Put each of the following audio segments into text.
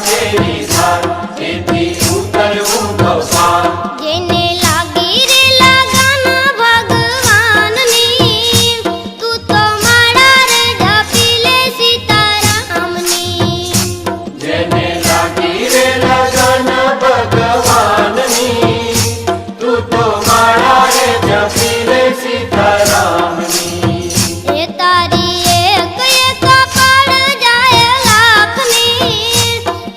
કેરી ધાર એથી ઉતરવું ભવસાર જેને લાગી રે લગન ભગવાનની તું તો માળા રે જપી લે સીતારામની જેને લાગી રે લગન ભગવાનની તું તો માળા રે જપી લે સીતારામની એ તારી એક એક પડ જાય લાખની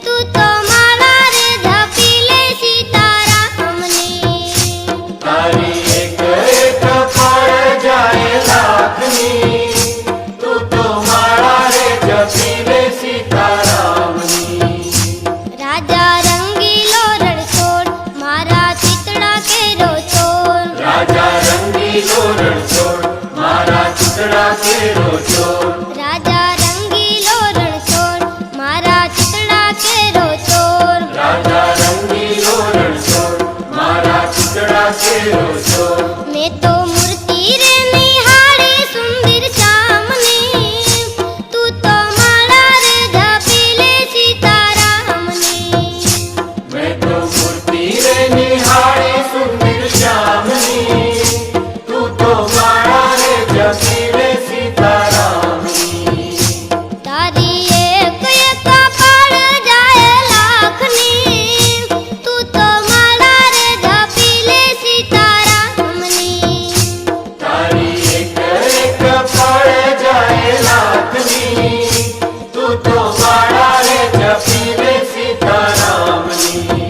તું તો માળા રે જપી લે સીતારામની તારી એક એક પડ જાય લાખની તું તો માળા રે જપી લે સીતારામની રાજા રંગીલો રણછોડ મારા ચિતડા કેરો ચોર રાજા રંગીલો રણછોડ મારા ચિતડા કેરો ચોર રાજા રંગીલો રણછોડ મારા ચિતડા કેરો ચોર રાજા રંગીલો રણછોડ મારા ચિતડા કેરો ચોર મેં તો મૂર્તિ રે નિહાળી સુંદર શ્યામની તું તો માળા રે જપી લે સીતારામની મેં તો મૂર્તિ રે નિહાળી સુંદર શ્યામની તું તો માળા રે જપી લે સીતારામની તારી એક એક પડ જાય લાખની તું તો માળા રે જપી લે સીતારામની તારી એક એક પડ જાય લાખની તું તો માળા રે જપી લે સીતારામની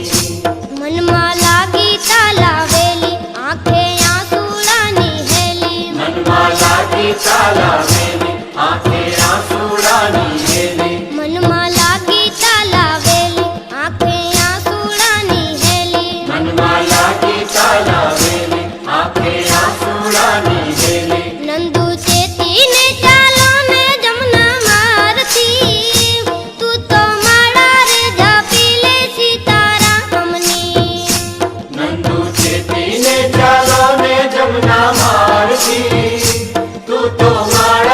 મનમાં લાગી તાલાવેલી આંખે આંસુડાની હેલી મનમાં લાગી તાલાવેલી આંખે આંસુડાની હેલી મનમાં લાગી તાલાવેલી આંખે આંસુડાની હેલી મનમાં લાગી તાલાવેલી આંખે આંસુડાની હેલી નંદુ ચેતીને ચાલો ને જમના મારતી તું તો માળા રે જપી લે સીતારામની નંદુ ચેતીને ચાલો ને જમના મારતી તું તો માળા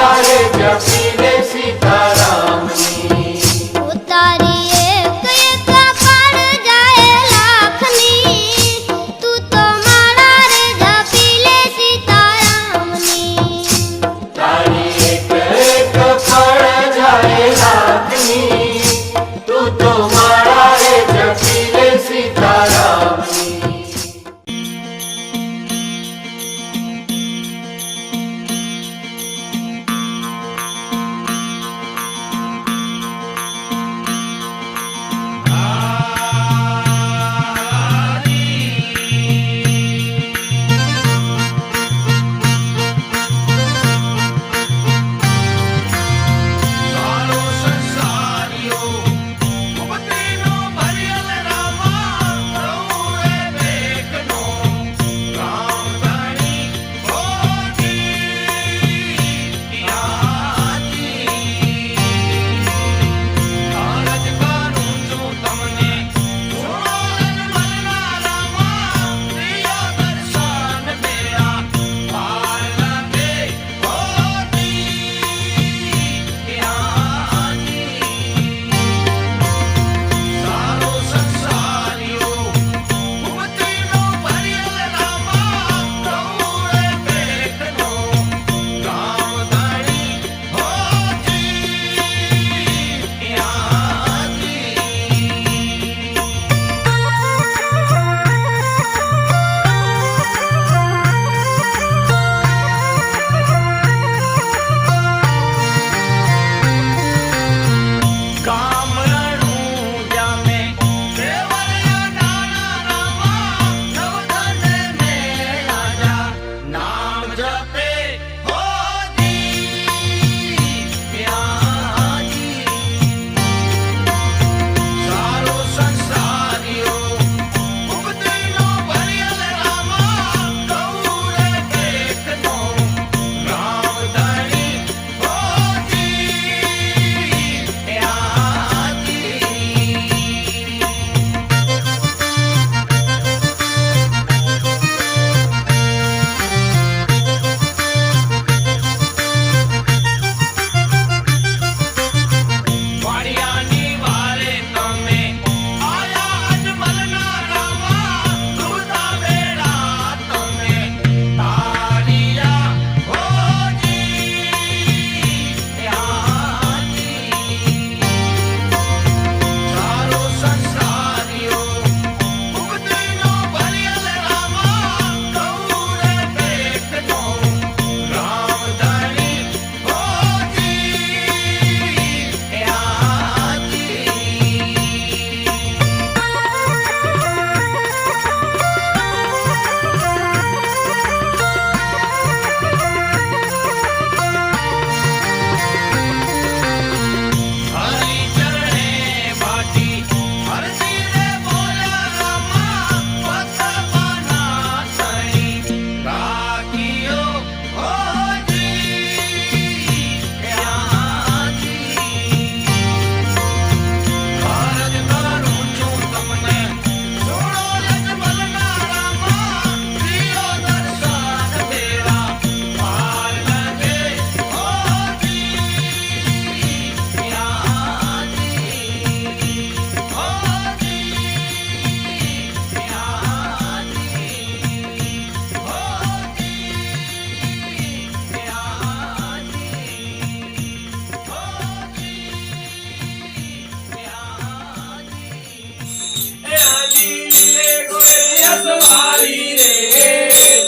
वाली रे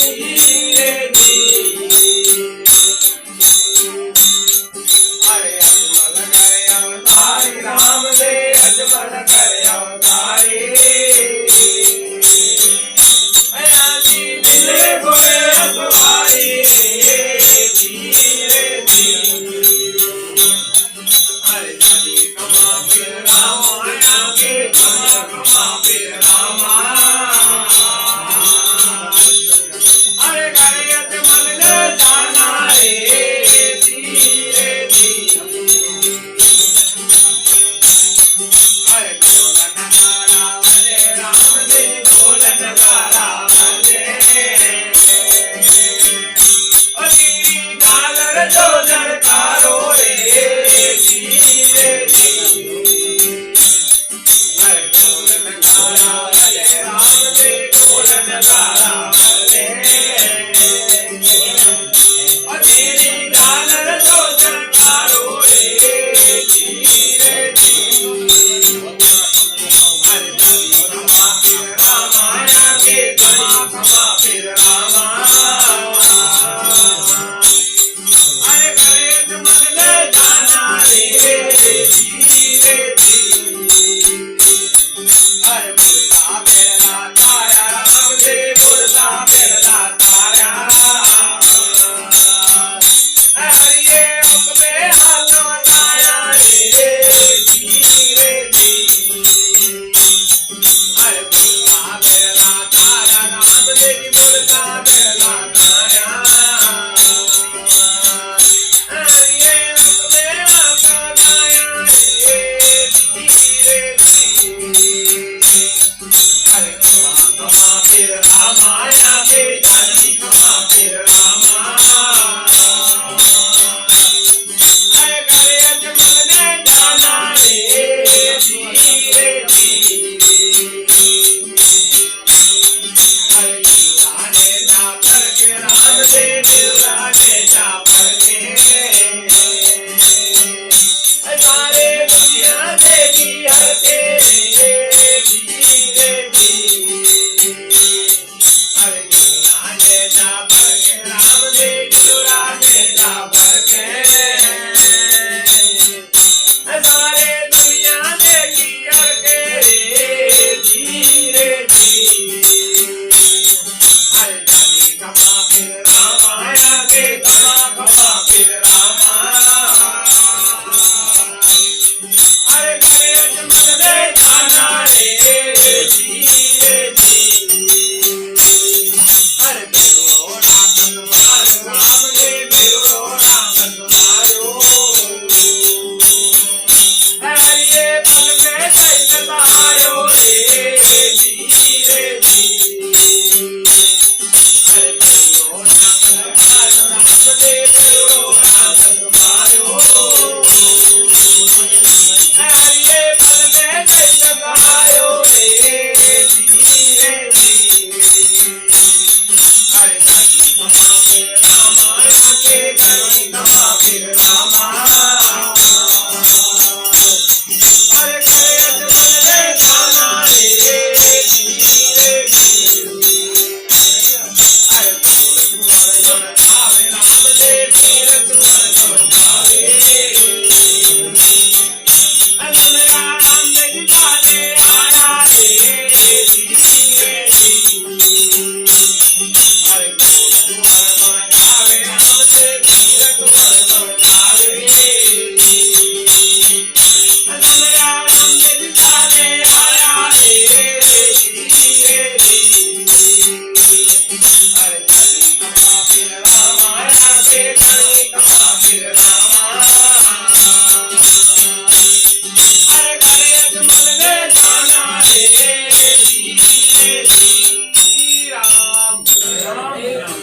धीरे धी अरे अजमल करे अवतारी राम दे अजमल करे अवतारी अयाजी दिले गोरे अखबारी रे धीरे धी अरे जानी कमा फिर रामायण के कमा कमा फिर रामा अरे करे अजमल ने जाना रे धीरे धी अरे ढोल नगारा बजे राम दे ढोल नगारा बजे ओ दीदी झालर जो झलकारो रे धीरे धी अरे ढोल नगारा बजे राम दे ढोल नगारा बजे ओ दीदी झालर जो झलकारो रे धीरे धी अरे जानी कमा फिर रामायण के कमा कमा फिर रामा अरे करे अजमल ने जाना रे धीरे धी अरे बुलता मेरा तारा राम दे बुलता मेरा तारा अरे ये हुक्मे हाथ बताया रे धीरे धी अरे बुलता मेरा तारा राम दे बुलता मेरा तारा अरे ये हुक्मे हाथ बताया रे धीरे धी अरे कमा कमा फिर रामायण के जानी कमा फिर रामा अरे करे अजमल ने जाना रे धीरे धी अरे दिलवाने जा पर के राम दे दिलवाने जा पर के सारे दुनिया देखी हर के धीरे धी अरे दिलवाने जा पर के राम दे दिलवाने जा पर के सारे दुनिया देखी हर के धीरे धी अरे जानी कमा फिर रामायण के कमा कमा फिर रामा अरे करे अजमल ने जाना रे धीरे धी अरे बेरो राम तुम्हारे राम दे बेरो राम तुम्हारो अरे ये पल में कैसे बहारो रे धीरे धी अरे बेरो राम तुम्हारे राम दे बेरो राम तुम्हारो अरे ये पल में कैसे बहारो रे धीरे धी अरे जानी कमा फिर रामायण के जानी कमा फिर रामा अरे करे अजमल ने जाना रे धीरे धी अरे तुअर तुअर गुण गावे राम दे वीर तुअर गुण गावे अरे मेरा राम दे जिताने आया रे धीरे धी अरे तुअर तुअर गुण गावे राम दे वीर तुअर गुण गावे अरे मेरा राम दे जिताने आया रे धीरे धी अरे जानी कमा फिर रामायण के जानी कमा फिर रामा अरे करे अजमल ने जाना रे धीरे धी राम राम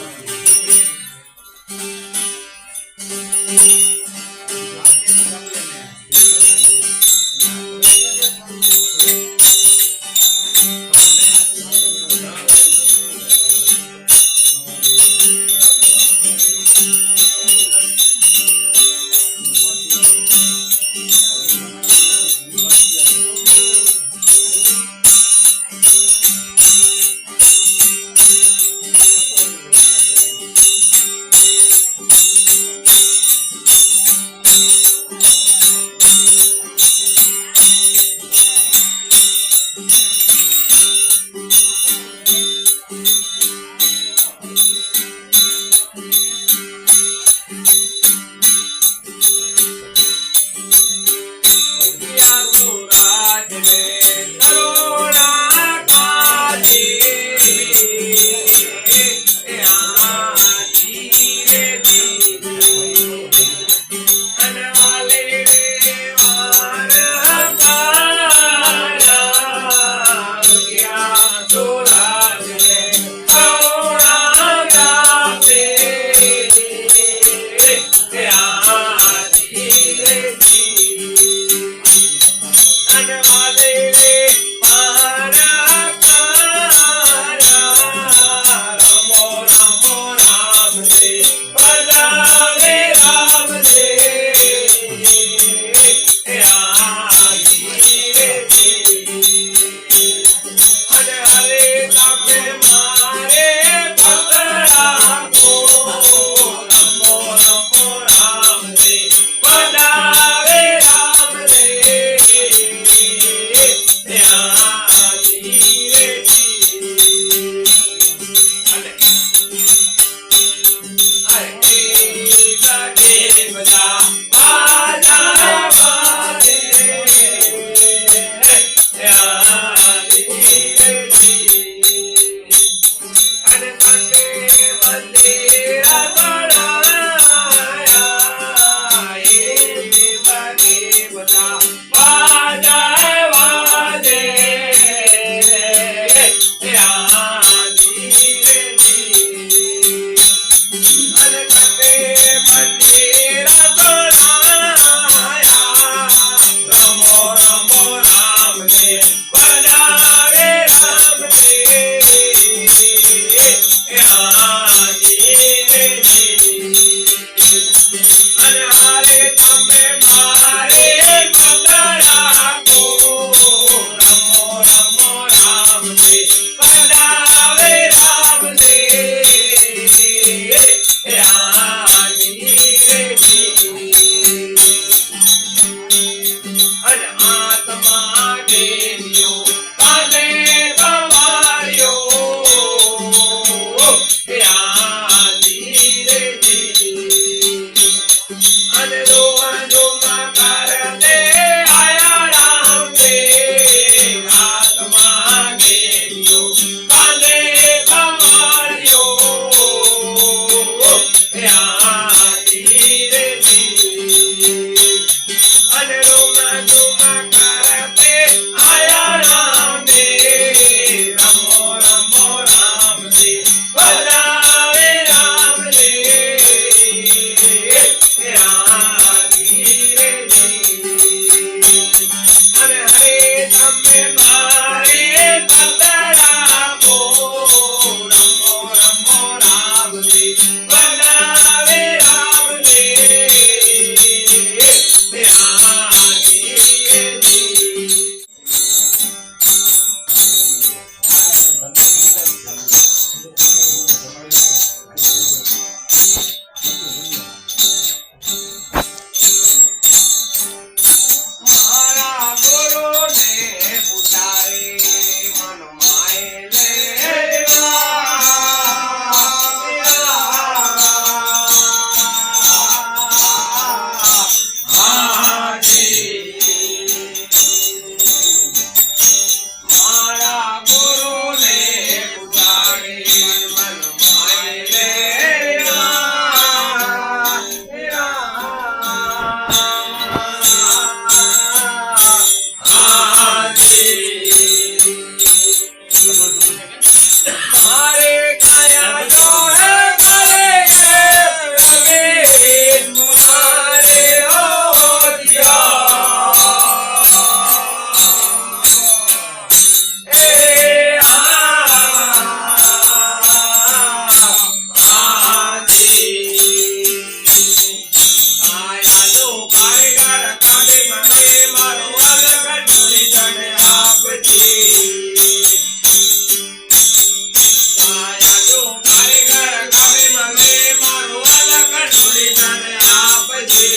કાયા જો કારીગર કામે મને મારો અલગ ઢોળી તને આપજે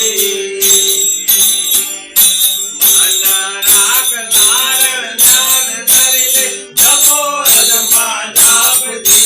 મન રાખનાર ધ્યાન ધરીને જપો જપા જાપજે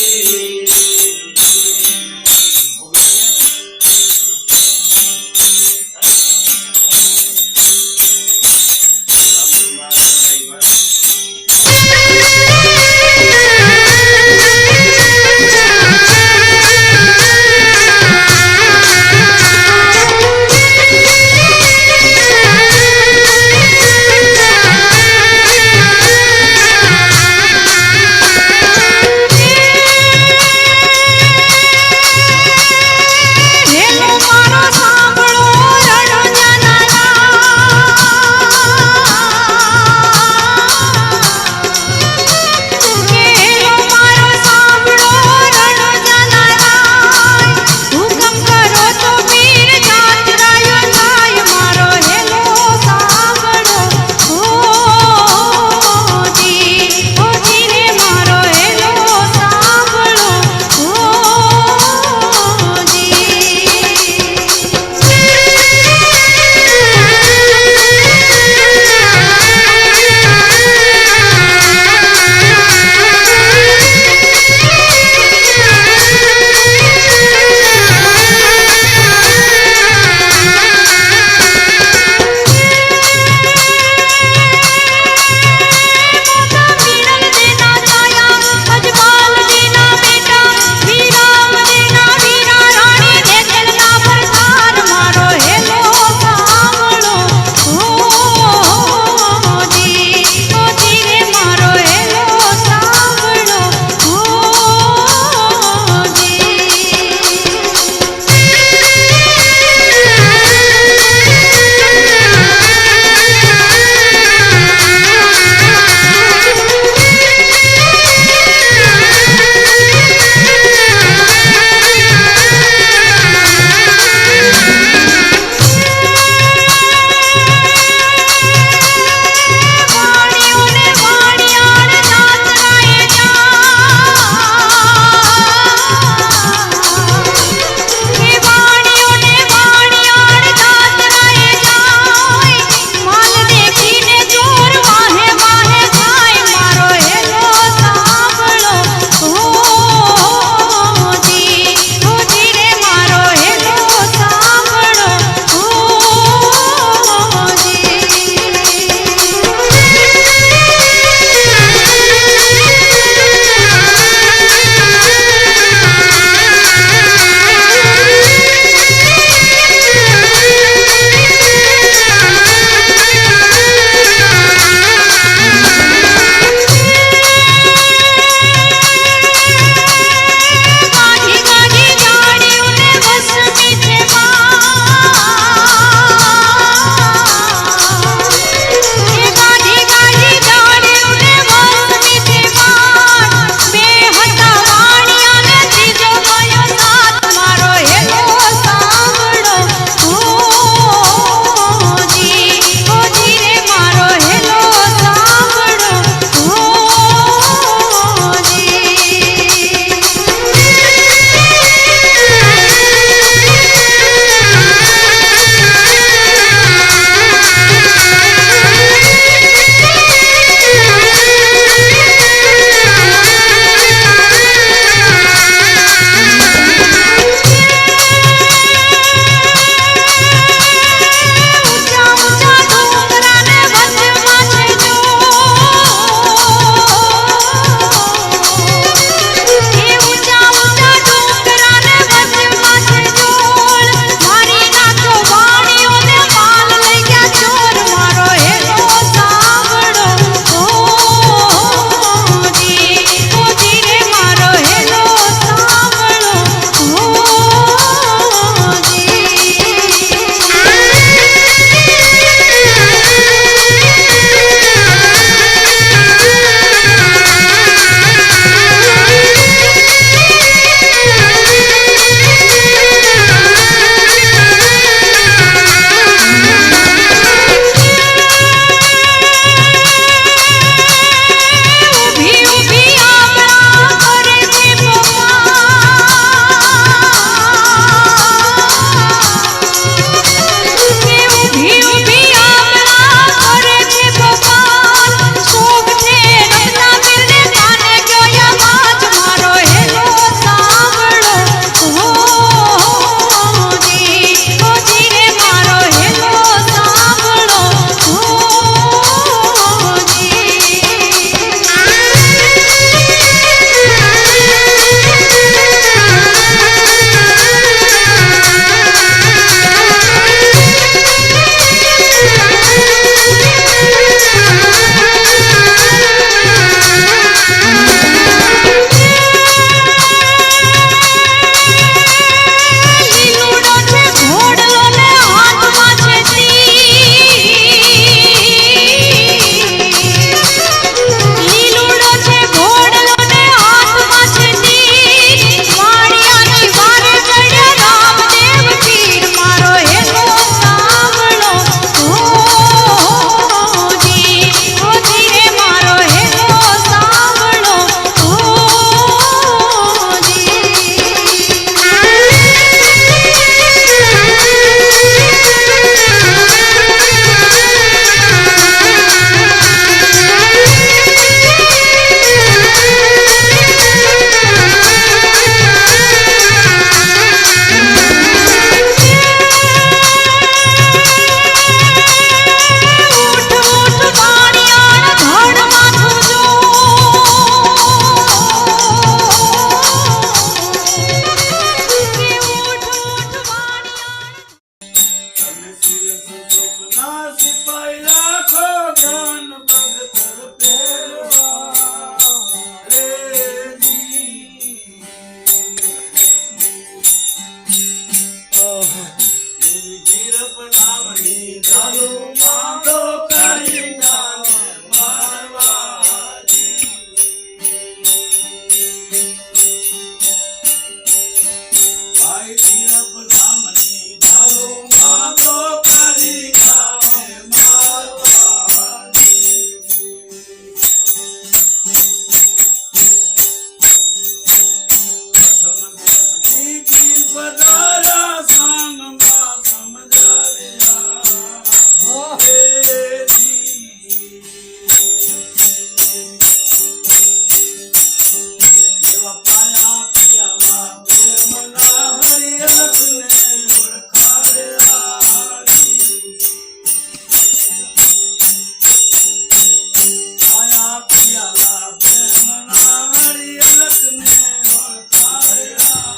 પ્યાલા પ્રેમના હરી અલખને ઓળખાવ્યા.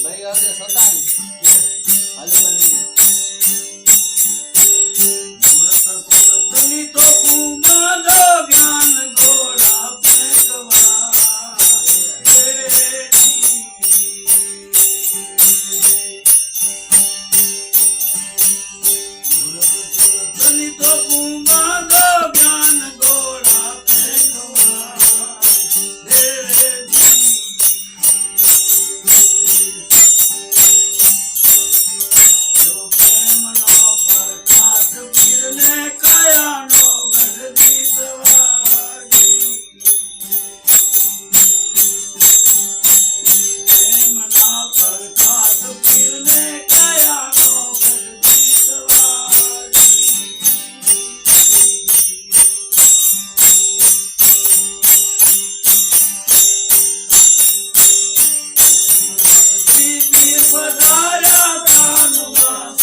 ભાઈ આજે સતાય હાલે બની સુરતની તો કુમારો જ્ઞાન ગોળા ફેંકવા. સુરતની તો કુમારો જ્ઞાન ગોળા ફેંકવા. જો પ્રેમનો પ્રકાશ પીરને કયાનો ગઢ સવારી. પ્રેમના પ્રકાશ પીરને કયાનો ગઢ સવારી. પીર પધાર્યા કાનમાં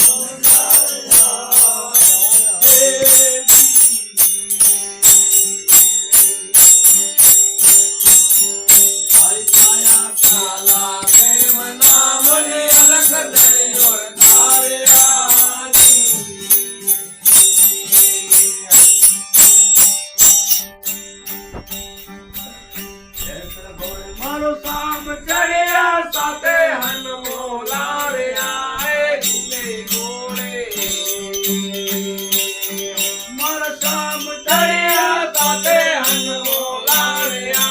મારો સામ ચડ્યા સાથે હનમોલાવ્યા દિલે ગોળે. મારો સામ ચડ્યા સાથે હનમોલાવ્યા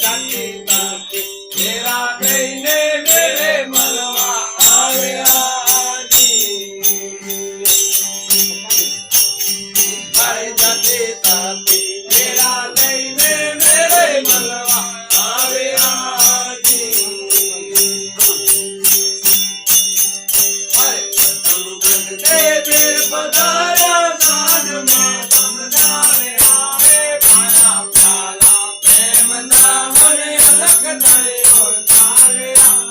જાતિ તાતી તેરા કહીને મેરે મળવા આવ્યા. અરે જાતિ તાતી તેરા લઈને મેરે મળવા આવ્યા. અરે તે પીર પધાર્યા સાંજમાં સમજાવ્યા. મારા પ્યાલા પ્રેમના મને અલખ થઈ ઓળખાવ્યા.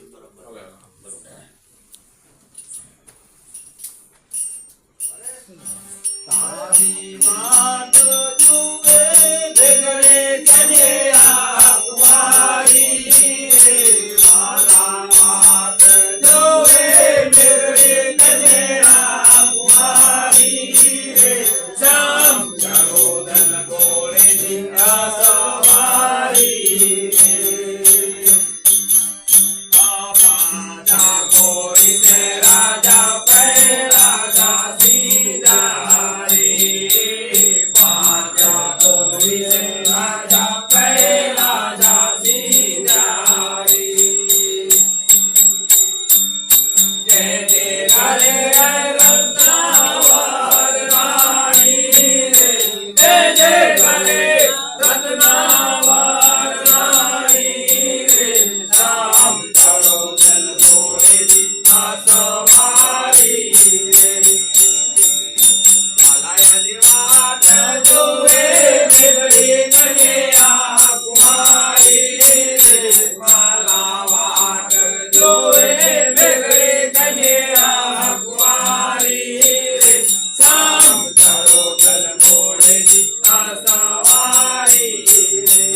હવે તારી વાટ જુએ મેઘડે કન્યા કુમારી રે મારા વાટ જુએ મેઘડે કન્યા કુમારી રે શ્યામ ચારો ધન ગોળે દિયા સવારી રે બાપા ગોરી ને રાજા પે રાજા સીધા રે બાપા ગોરી ને રાજા પે રાજા સીધા રે જય જય ગલે રત્નાવર રાણી રે જય જય ગલે રત્નાવર રાણી રે રામ ચલો જલ ગોળે દીપા સવારી રે માલાયાની વાટ જોવે મેઘડી કન્યા કુમારી રે માલા વાટ જોવે મેઘડી કન્યા કુમારી રે શ્યામ ચલો જલ ગોળે દીપા સવારી રે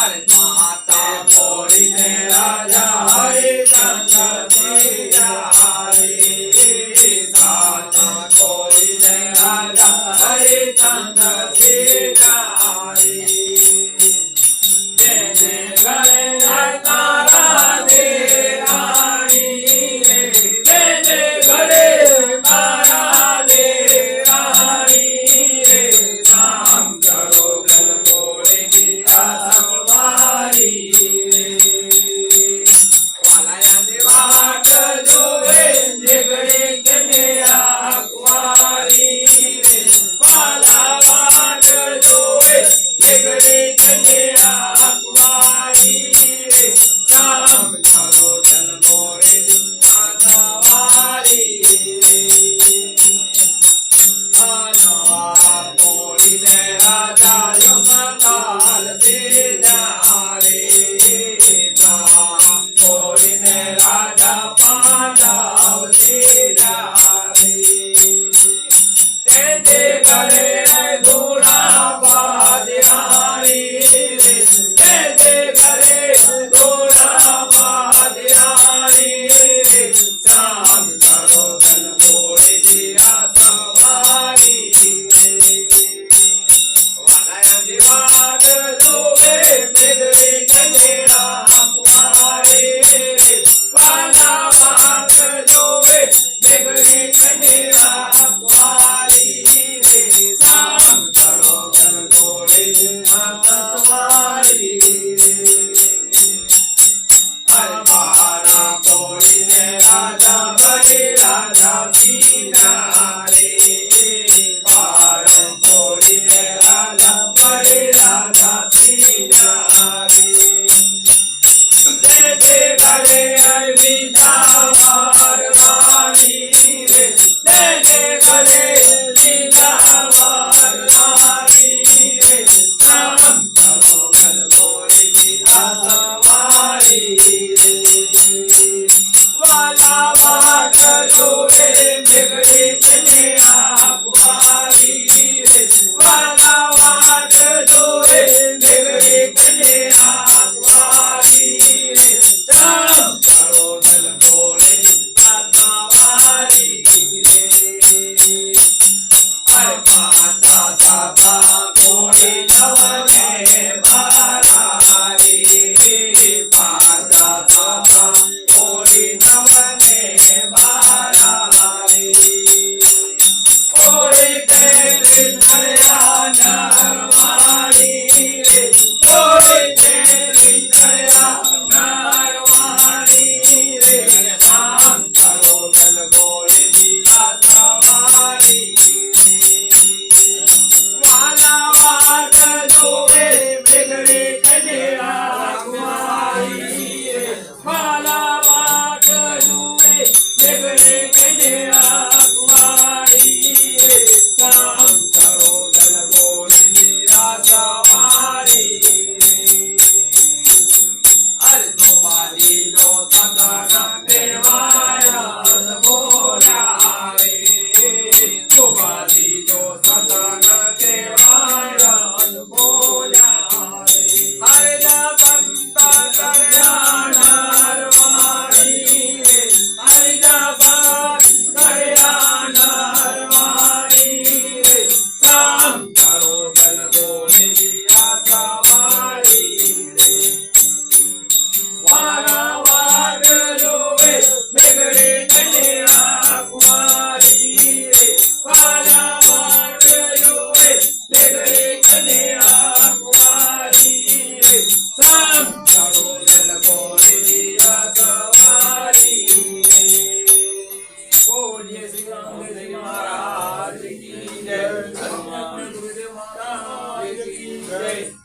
અરે માતા ગોરી ને રાજા હરિચંદ્ર સીતા રે સાતા ગોરી ને રાજા હરિચંદ્ર સીતા રે જેને ગળે તારા દે રાણી રે જેને ગળે તારા દે રાણી રે રામ ચલો ગલ ગોળે દિયા સવારી રે વાલાયાની વાટ જોવે મેઘડે કન્યા કુમારી રે વાલા વાટ જોવે મેઘડે કન્યા કુમારી રે શ્યામ ચાલો જલ ગોળે દિયા સવારી રે આના ગોળી ને રાજા યમકાલ સીધા રે ગોળી ને રાજા પાંડવ સીધા રે તે તે ગળે ધૂળા બાદરાણી રે તે તે ગળે ધૂળા બાદરાણી રે શ્યામ ચલો જલ ગોળે દિયા સવારી રે વાલાયાની વાટ જોવે મેઘડી કન્યા કુમારી રે વાલા વાટ જોવે મેઘડી કન્યા કુમારી રે શ્યામ ચલો જલ ગોળે દિયા સવારી રે અરે મારા ગોળી ને રાજા બને રાજા સીધા રે મારા ગોળી ને રાજા બને રાજા સીધા રે જય જય ગલે વિધાવર રાણી રે જય જય ગલે વિધાવર રાણી રે રામ ચલો ગલ ગોળે દિયા સવારી રે વાલા વાટ જોવે મેઘડે કન્યા કુમારી રે વાલા વાટ જોવે મેઘડે કન્યા કુમારી રે રામ ચલો જલ ગોળે દિયા સવારી રે અરે માતા સાતા ગોળી નવને મારા રે માતા સાતા ગોળી નવને મારા રે ગોળી તે વિઠળ્યા નરવાણી રે ગોળી તે વિઠળ્યા નરવાણી રે રામ ચલો જલ ગોળે દિયા સવારી રે વાલા વાટ જોવે મેઘડે કન્યા કુમારી રે વાલા વાટ જોવે મેઘડે સતન દેવાય બોલ્યા રે સુભાજી જો સતન દેવાય બોલ્યા રે હરિના સંત કલ્યાણ હરવાણી રે હરિના સંત કલ્યાણ હરવાણી રે સંતરો બલ બોલે દિયા સવારી રે વારંવાર જોવે મેઘડે કન્યા કુમારી રે વારંવાર જોવે મેઘડે કન્યા કુમારી રે સંતરો બલ બોલે દિયા સવારી રે બોલીએ શ્રી રામદેવ મહારાજ કી જય. હનુમાન ગુરુદેવ મહારાજ કી જય.